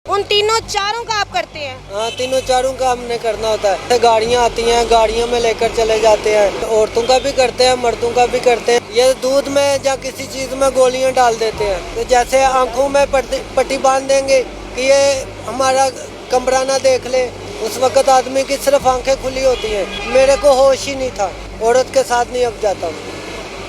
उन तीनों चारों का आप करते हैं? हाँ, तीनों चारों का हमने करना होता है। गाड़ियाँ आती हैं, गाड़ियों में लेकर चले जाते हैं। औरतों का भी करते हैं, मर्दों का भी करते हैं। ये दूध में या किसी चीज़ में गोलियां डाल देते हैं। तो जैसे आंखों में पट्टी बांध देंगे कि ये हमारा कमरा ना देख ले। उस वक्त आदमी की सिर्फ आंखें खुली होती हैं। मेरे को होश ही नहीं था। औरत के साथ नहीं अब जाता हूँ,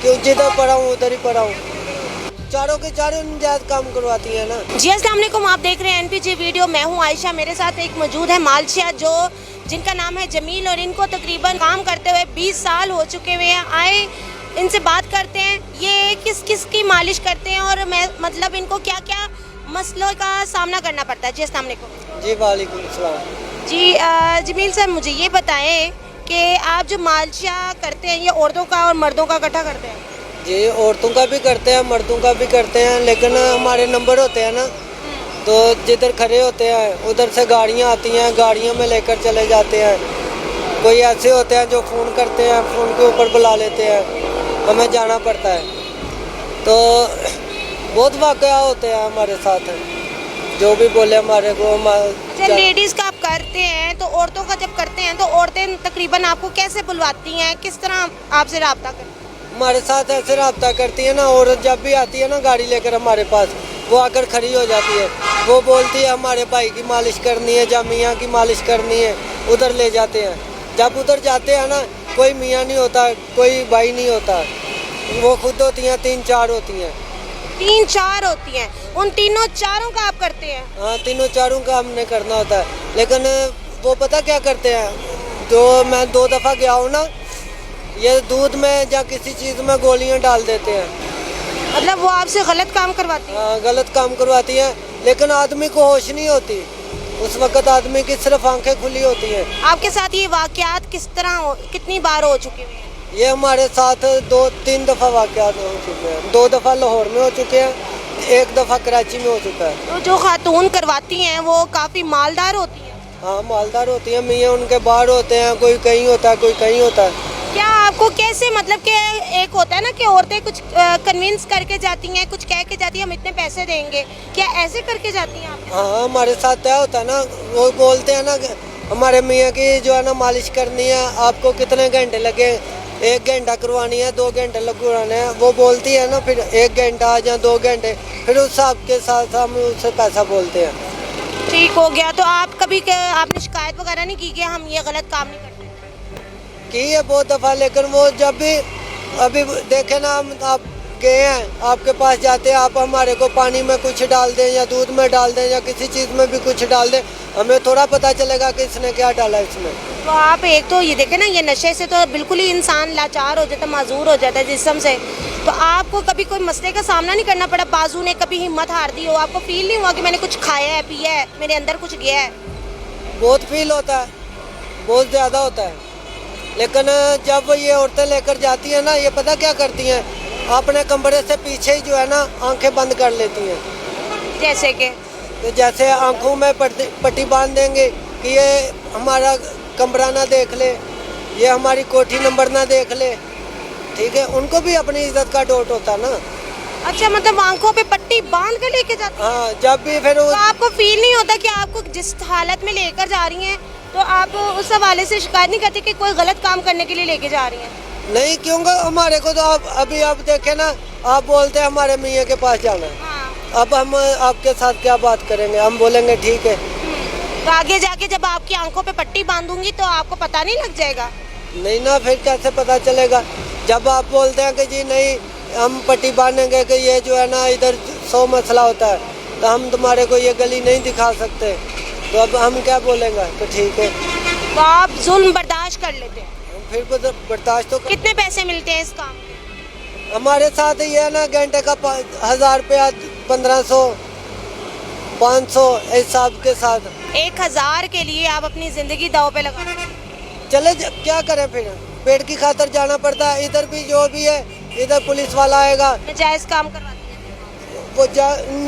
क्यों जिधर पड़ा हूँ उधर ही पड़ा हूँ। चारों के चारों नाजायज काम करवाती है ना। जी अस्सलाम वालेकुम, आप देख रहे हैं एनपीजे वीडियो। मैं हूं आयशा, मेरे साथ एक मौजूद है मालशिया जिनका नाम है जमील और इनको तकरीबन काम करते हुए 20 साल हो चुके हुए हैं। आए इनसे बात करते हैं, ये किस किस की मालिश करते हैं और मैं मतलब इनको क्या क्या मसलों का सामना करना पड़ता है। जी अस्सलाम वालेकुम। जी वालेकुम सलाम। जी जमील साहब, मुझे ये बताएं कि आप जो मालशिया करते हैं ये औरतों का और मर्दों का इकट्ठा करते हैं? जी, औरतों का भी करते हैं, मर्दों का भी करते हैं, लेकिन हमारे नंबर होते हैं ना, तो जिधर खड़े होते हैं उधर से गाड़ियाँ आती हैं, गाड़ियों में लेकर चले जाते हैं। कोई ऐसे होते हैं जो फ़ोन करते हैं, फ़ोन के ऊपर बुला लेते हैं, हमें जाना पड़ता है। तो बहुत वाक़या होते हैं हमारे साथ, जो भी बोले हमारे को। अच्छा, लेडीज़ का आप करते हैं तो औरतों का जब करते हैं तो औरतें तकरीबन आपको कैसे बुलवाती हैं, किस तरह आपसे रब्ता करती हैं? हमारे साथ ऐसे रब्ता करती है ना, औरत जब भी आती है ना गाड़ी लेकर हमारे पास, वो आकर खड़ी हो जाती है। वो बोलती है हमारे भाई की मालिश करनी है या मियाँ की मालिश करनी है, उधर ले जाते हैं। जब उधर जाते हैं ना, कोई मियाँ नहीं होता, कोई भाई नहीं होता, वो खुद होती हैं, 3-4 होती हैं। 3-4 होती हैं, उन तीनों चारों का आप करते हैं? हाँ, तीनों चारों का हमने करना होता है, लेकिन वो पता क्या करते हैं, जो मैं 2 दफ़ा गया हूँ ना, ये दूध में या किसी चीज़ में गोलियां डाल देते हैं। मतलब वो आपसे गलत काम करवाती हैं? हाँ, गलत काम करवाती हैं, लेकिन आदमी को होश नहीं होती। उस वक्त आदमी की सिर्फ आंखें खुली होती हैं। आपके साथ ये वाकयात कितनी बार हो चुके हैं? ये हमारे साथ 2-3 दफ़ा वाकयात हो चुके हैं। 2 दफ़ा लाहौर में हो चुके हैं, 1 दफ़ा कराची में हो चुका है। तो जो खातून करवाती हैं वो काफ़ी मालदार होती हैं? हाँ, मालदार होती हैं, मियाँ उनके बाहर होते हैं, कोई कहीं होता है, कोई कहीं होता है। क्या आपको कैसे, मतलब कि एक होता है ना कि औरतें कुछ कन्विंस करके जाती हैं, कुछ कह के जाती हैं हम इतने पैसे देंगे, क्या ऐसे करके जाती हैं आप? हाँ, हमारे साथ तय होता है ना, वो बोलते हैं ना कि हमारे मियाँ की जो है ना मालिश करनी है, आपको कितने घंटे लगे, 1 घंटा करवानी है, 2 घंटे लगवाने हैं। वो बोलती है ना, फिर 1 घंटा या 2 घंटे, फिर उस हिसाब के साथ हम उससे पैसा बोलते हैं। ठीक हो गया। तो आप कभी आपने शिकायत वगैरह नहीं की कि हम ये गलत काम नहीं करते? की है बहुत दफ़ा, लेकिन वो जब भी अभी देखे ना, हम आप गए हैं, आपके पास जाते हैं, आप हमारे को पानी में कुछ डाल दें या दूध में डाल दें या किसी चीज़ में भी कुछ डाल दें, हमें थोड़ा पता चलेगा कि इसने क्या डाला इसमें। तो आप एक तो ये देखें ना, ये नशे से तो बिल्कुल ही इंसान लाचार हो जाता है, माजूर हो जाता है जिस्म से। तो आपको कभी कोई मसले का सामना नहीं करना पड़ा? बाजू ने कभी हिम्मत हार दी हो, आपको फील नहीं हुआ कि मैंने कुछ खाया है, पिया है, मेरे अंदर कुछ गया है? बहुत फील होता है, बहुत ज़्यादा होता है, लेकिन जब ये औरतें लेकर जाती हैं ना, ये पता क्या करती हैं, अपने कमरे से पीछे ही जो है ना आंखें बंद कर लेती हैं। जैसे कि तो जैसे आंखों में पट्टी बांध देंगे कि ये हमारा कमरा ना देख ले, ये हमारी कोठी नंबर ना देख ले। ठीक है, उनको भी अपनी इज्जत का डोट होता ना। अच्छा, मतलब आंखों पे पट्टी बांध कर लेके जाती हैं? हाँ, जब भी फिर तो आपको फील नहीं होता कि आपको जिस हालत में लेकर जा रही हैं, तो आप उस हवाले से शिकायत नहीं करते कि कोई गलत काम करने के लिए लेके जा रही हैं? नहीं, क्योंकि हमारे को तो आप देखे ना, आप बोलते हैं हमारे मियाँ के पास जाना है। हाँ। अब हम आपके साथ क्या बात करेंगे, हम बोलेंगे ठीक है। तो आगे जाके जब आपकी आंखों पे पट्टी बांधूंगी तो आपको पता नहीं लग जाएगा? नहीं ना, फिर कैसे पता चलेगा? जब आप बोलते हैं कि जी नहीं हम पट्टी बांधेंगे कि ये जो है ना इधर 100 मसला होता है, तो हम तुम्हारे को ये गली नहीं दिखा सकते, तो अब हम क्या बोलेंगे? तो ठीक है। तो आप जुल्म बर्दाश्त कर लेते हैं? फिर बर्दाश्त तो कितने पैसे मिलते हैं इस काम के? हमारे साथ ये है ना, घंटे का 1000 रुपया, 1500, 500 हिसाब के साथ। 1000 के लिए आप अपनी जिंदगी दाव पे लगा देते हैं? चले क्या करें, फिर पेट की खातर जाना पड़ता है। इधर भी जो भी है, इधर पुलिस वाला आएगा, नाजायज काम करवाती हैं? वो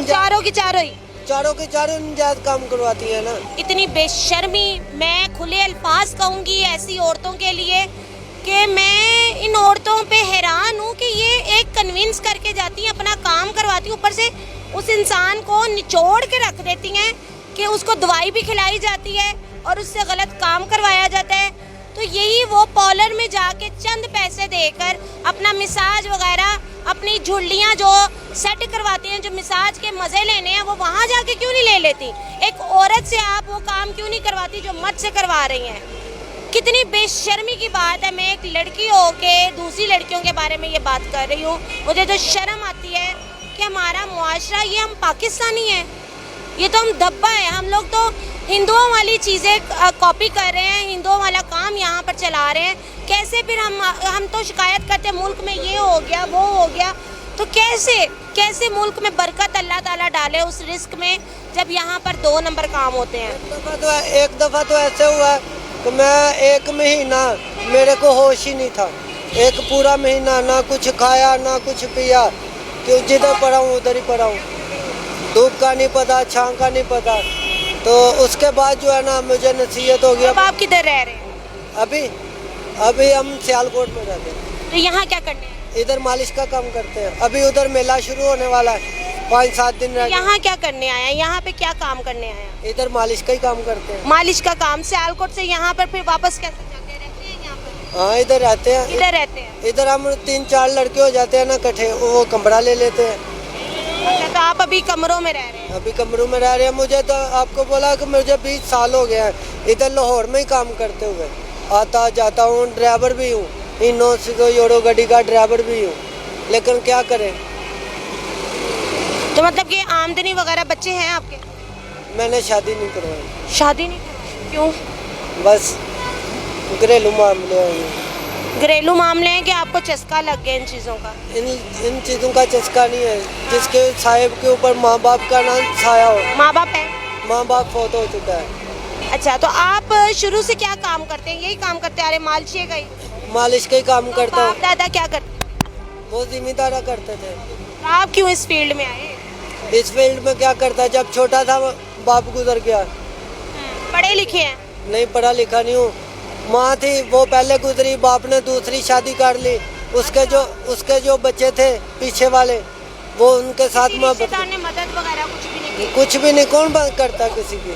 चारों की चारों ही? चारों के चारों नाजायज काम करवाती है ना। इतनी बेशर्मी, मैं खुले अल्फाज कहूँगी ऐसी औरतों के लिए कि मैं इन औरतों पे हैरान हूँ कि ये एक कन्विंस करके जाती हैं, अपना काम करवाती हैं, ऊपर से उस इंसान को निचोड़ के रख देती हैं कि उसको दवाई भी खिलाई जाती है और उससे गलत काम करवाया जाता है। तो यही वो पार्लर में जाके चंद पैसे देकर अपना मसाज वगैरह, अपनी झुर्रियाँ जो सेट करवाती हैं, जो मसाज के मज़े लेने हैं, वो वहाँ जाके क्यों नहीं ले लेती? एक औरत से आप वो काम क्यों नहीं करवाती जो मर्द से करवा रही हैं? कितनी बेशर्मी की बात है। मैं एक लड़की होके दूसरी लड़कियों के बारे में ये बात कर रही हूँ। मुझे तो शर्म आती है कि हमारा मुआशरा, ये हम पाकिस्तानी हैं, ये तो हम धब्बा है। हम लोग तो हिंदुओं वाली चीज़ें कॉपी कर रहे हैं, हिंदुओं वाला काम यहाँ पर चला रहे हैं। कैसे फिर हम तो शिकायत करते हैं मुल्क में ये हो गया वो हो गया। तो कैसे मुल्क में बरकत अल्लाह ताला डाले उस रिस्क में, जब यहाँ पर 2 नंबर काम होते हैं। एक दफ़ा तो ऐसे हुआ कि मैं 1 महीना मेरे को होश ही नहीं था। एक पूरा महीना ना कुछ खाया ना कुछ पिया, क्यों जिधर पड़ा हूँ उधर ही पड़ा हूँ। धूप का नहीं पता, छाँव का नहीं पता। तो उसके बाद जो है ना मुझे नसीहत हो गया। अब आप किधर रह रहे हैं? अभी हम सियालकोट में रहते हैं। तो यहाँ क्या करने हैं? इधर मालिश का काम करते हैं। अभी उधर मेला शुरू होने वाला है, 5-7 दिन रह गए। यहाँ क्या करने आया? यहाँ पे क्या काम करने आया? इधर मालिश का ही काम करते हैं। मालिश का काम। सियालकोट से यहाँ पर फिर वापस कैसे जाके रहते हैं यहाँ पर? हाँ, इधर रहते हैं। इधर रहते हैं? इधर हम 3-4 लड़के हो जाते हैं ना इकट्ठे, वो कमरा ले लेते हैं। अच्छा, तो आप अभी कमरों में रह रहे हैं? अभी कमरों में रह रहे हैं। मुझे तो आपको बोला कि मुझे 20 साल हो गए हैं इधर लाहौर में ही काम करते हुए। आता जाता हूँ, ड्राइवर भी हूँ, इनो सिको योड़ो गाड़ी का ड्राइवर भी हूँ, लेकिन क्या करें। तो मतलब कि आमदनी वगैरह बच्चे हैं आपके? मैंने शादी नहीं करवाई। शादी नहीं करवाई? क्यों? बस घरेलू मामले हैं। घरेलू मामले हैं कि आपको चस्का लग गया इन चीज़ों का? इन चीज़ों का चस्का नहीं है। जिसके साहिब के ऊपर माँ बाप का नाम छाया हो। माँ बाप है? माँ बाप फौत हो चुका है। अच्छा, तो आप शुरू से क्या काम करते हैं? यही काम करते आ रहे, मालिश का ही? मालिश का ही काम करता हूँ। दादा क्या करते? वो जिम्मेदारा करते थे। तो आप क्यों इस फील्ड में आए? इस फील्ड में क्या करता है, जब छोटा था बाप गुजर गया। पढ़े लिखे हैं? नहीं, पढ़ा लिखा नहीं हूँ। माँ थी वो पहले गुजरी, बाप ने दूसरी शादी कर ली। उसके जो बच्चे थे पीछे वाले, वो उनके साथ में रिश्तेदार ने मदद वगैरह कुछ भी नहीं की? कुछ भी नहीं। कौन बात करता किसी की?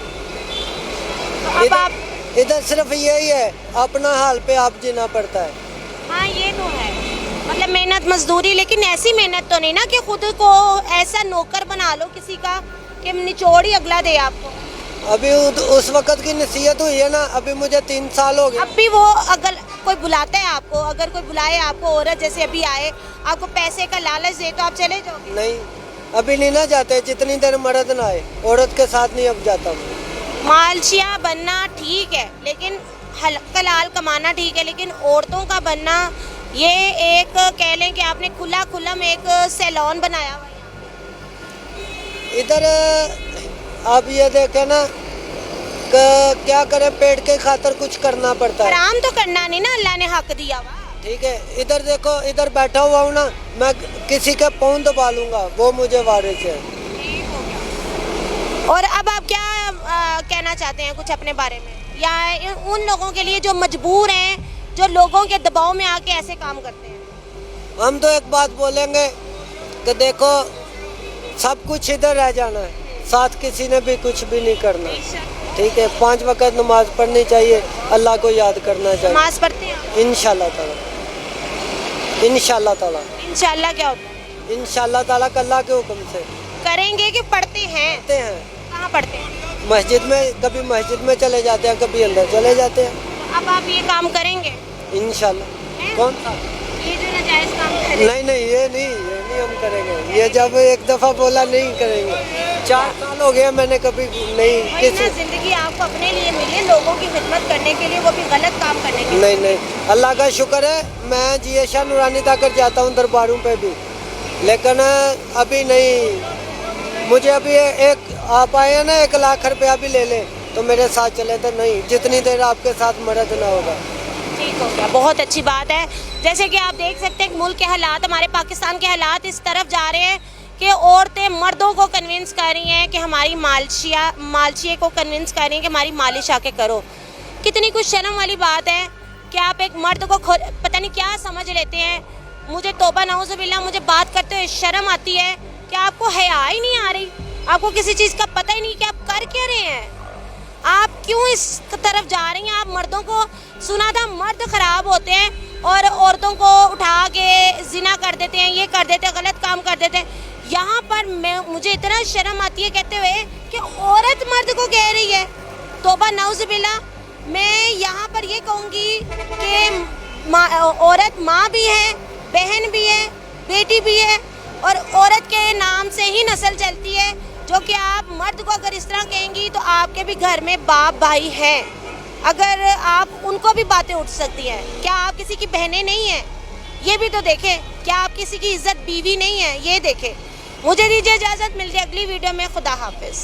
तो अब आप इधर सिर्फ यही है, अपना हाल पे आप जीना पड़ता है। हाँ, ये तो है। मतलब मेहनत मजदूरी, लेकिन ऐसी मेहनत तो नहीं ना कि खुद को ऐसा नौकर बना लो किसी का कि निचोड़ ही अगला दे आपको। अभी उस वक्त की नसीहत हुई है ना। अभी मुझे 3 साल हो गए। अब भी वो अगर कोई बुलाता है आपको, अगर कोई बुलाए आपको, औरत जैसे अभी आए, आपको पैसे का लालच दे, तो आप चले जाओगे? नहीं, अभी नहीं ना जाते जितनी देर मर्द ना आए। औरत के साथ नहीं अब जाता हूँ। मालशिया बनना ठीक है, लेकिन हलाल कमाना ठीक है, लेकिन औरतों का बनना, ये एक कह लें कि आपने खुला में एक सैलून बनाया हुआ है। इधर आप ये देखे ना क्या करे, पेट के खातिर कुछ करना पड़ता है। हराम तो करना नहीं ना, अल्लाह ने हक दिया हुआ। ठीक है, इधर देखो, इधर बैठा हुआ हूँ ना, मैं किसी के पाँव दबा लूंगा, वो मुझे वारिस है। और अब आप क्या कहना चाहते हैं कुछ अपने बारे में, या उन लोगों के लिए जो मजबूर हैं, जो लोगों के दबाव में आके ऐसे काम करते हैं? हम तो एक बात बोलेंगे कि देखो, सब कुछ इधर रह जाना है, साथ किसी ने भी कुछ भी नहीं करना। ठीक है, 5 वक्त नमाज पढ़नी चाहिए, अल्लाह को याद करना चाहिए। नमाज पढ़ते हैं? इंशाल्लाह ताला। इंशाल्लाह ताला। इंशाल्लाह क्या होता है? इंशाल्लाह ताला अल्लाह के हुक्म से करेंगे कि पढ़ते हैं? पढ़ते हैं। कहाँ पढ़ते हैं? मस्जिद में, कभी मस्जिद में चले जाते हैं, कभी अंदर चले जाते हैं। अब आप ये काम करेंगे? इंशाल्लाह। कौन सा? ये जो नाजायज काम कर रहे हैं? नहीं, ये नहीं हम करेंगे। ये जब एक दफ़ा बोला नहीं करेंगे। 4 साल हो गया मैंने कभी नहीं किसी। जिंदगी आपको अपने लिए मिली, लोगों की खिदमत करने के लिए, वो भी गलत काम करने के लिए? नहीं, अल्लाह का शुक्र है, मैं जिया नूरानी तक जाता हूँ दरबारों पे भी, लेकिन अभी नहीं। मुझे अभी एक आप आए हैं ना, 1 लाख रुपया भी ले ले तो मेरे साथ चले, तो नहीं, जितनी देर आपके साथ मर्द ना होगा। ठीक हो गया, बहुत अच्छी बात है। जैसे कि आप देख सकते हैं मुल्क के हालात, हमारे पाकिस्तान के हालात इस तरफ जा रहे हैं कि औरतें मर्दों को कन्विंस कर रही हैं कि हमारी मालशिए को कन्विंस कर रही हैं कि हमारी मालिश आके करो। कितनी कुछ शर्म वाली बात है कि आप एक मर्द को पता नहीं क्या समझ लेते हैं। मुझे तौबा नऊज़ुबिल्लाह, मुझे बात करते हुए शर्म आती है कि आपको हया ही नहीं आ रही आपको किसी चीज़ का पता ही नहीं कि आप कर क्या रहे हैं। आप क्यों इस तरफ जा रही हैं। आप मर्दों को, सुना था मर्द ख़राब होते हैं और औरतों को उठा के जिना कर देते हैं, ये कर देते हैं, गलत काम कर देते हैं। यहाँ पर मुझे इतना शर्म आती है कहते हुए कि औरत मर्द को कह रही है। तौबा नाउज़ुबिल्लाह। मैं यहाँ पर ये कहूँगी कि औरत माँ भी है, बहन भी है, बेटी भी है, और औरत के नाम से ही नस्ल चलती है। जो कि आप मर्द को अगर इस तरह कहेंगी तो आपके भी घर में बाप भाई हैं, अगर आप उनको भी बातें उठ सकती हैं। क्या आप किसी की बहनें नहीं हैं, ये भी तो देखें। क्या आप किसी की इज्जत बीवी नहीं है, ये देखें। मुझे दीजिए इजाज़त, मिलती है अगली वीडियो में। खुदा हाफिज़।